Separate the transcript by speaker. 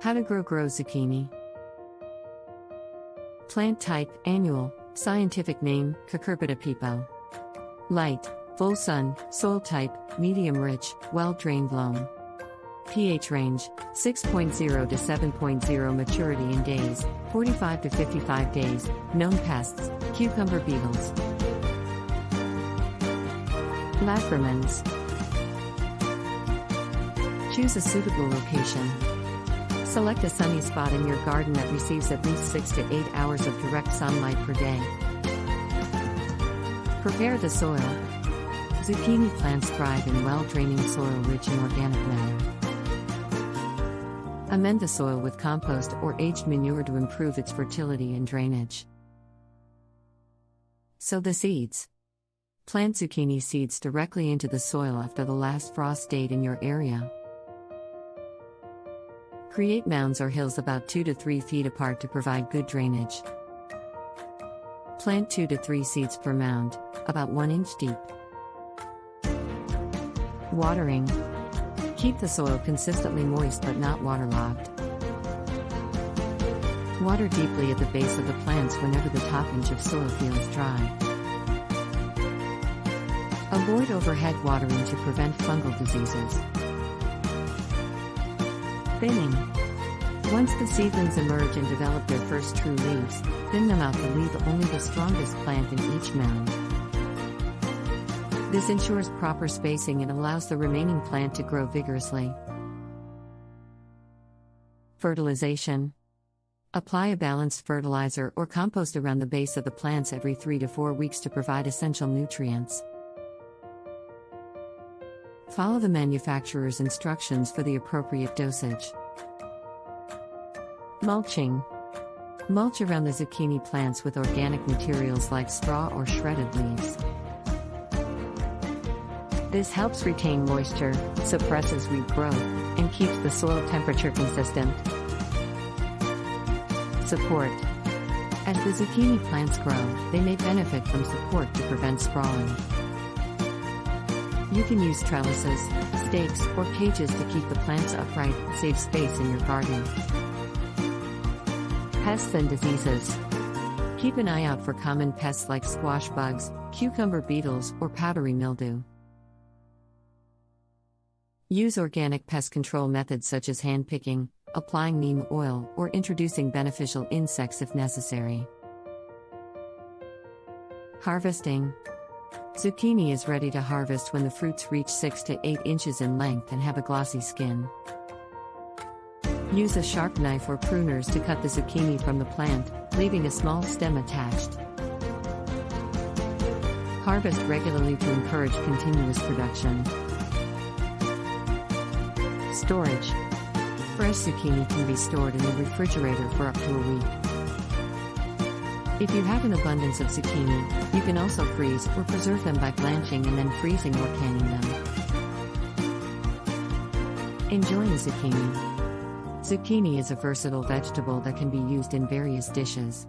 Speaker 1: How to grow zucchini. Plant type, annual, scientific name, Cucurbita pepo. Light, full sun, soil type, medium rich, well-drained loam. pH range, 6.0 to 7.0 maturity in days, 45 to 55 days, known pests, cucumber beetles. Lacramans. Choose a suitable location. Select a sunny spot in your garden that receives at least 6 to 8 hours of direct sunlight per day. Prepare the soil. Zucchini plants thrive in well-draining soil rich in organic matter. Amend the soil with compost or aged manure to improve its fertility and drainage. Sow the seeds. Plant zucchini seeds directly into the soil after the last frost date in your area. Create mounds or hills about 2 to 3 feet apart to provide good drainage. Plant 2 to 3 seeds per mound, about 1 inch deep. Watering. Keep the soil consistently moist but not waterlogged. Water deeply at the base of the plants whenever the top inch of soil feels dry. Avoid overhead watering to prevent fungal diseases. Thinning. Once the seedlings emerge and develop their first true leaves, thin them out to leave only the strongest plant in each mound. This ensures proper spacing and allows the remaining plant to grow vigorously. Fertilization. Apply a balanced fertilizer or compost around the base of the plants every 3 to 4 weeks to provide essential nutrients. Follow the manufacturer's instructions for the appropriate dosage. Mulching. Mulch around the zucchini plants with organic materials like straw or shredded leaves. This helps retain moisture, suppresses weed growth, and keeps the soil temperature consistent. Support. As the zucchini plants grow, they may benefit from support to prevent sprawling. You can use trellises, stakes, or cages to keep the plants upright and save space in your garden. Pests and diseases. Keep an eye out for common pests like squash bugs, cucumber beetles, or powdery mildew. Use organic pest control methods such as hand picking, applying neem oil, or introducing beneficial insects if necessary. Harvesting. Zucchini is ready to harvest when the fruits reach 6 to 8 inches in length and have a glossy skin. Use a sharp knife or pruners to cut the zucchini from the plant, leaving a small stem attached. Harvest regularly to encourage continuous production. Storage. Fresh zucchini can be stored in the refrigerator for up to a week. If you have an abundance of zucchini, you can also freeze or preserve them by blanching and then freezing or canning them. Enjoying zucchini. Zucchini is a versatile vegetable that can be used in various dishes.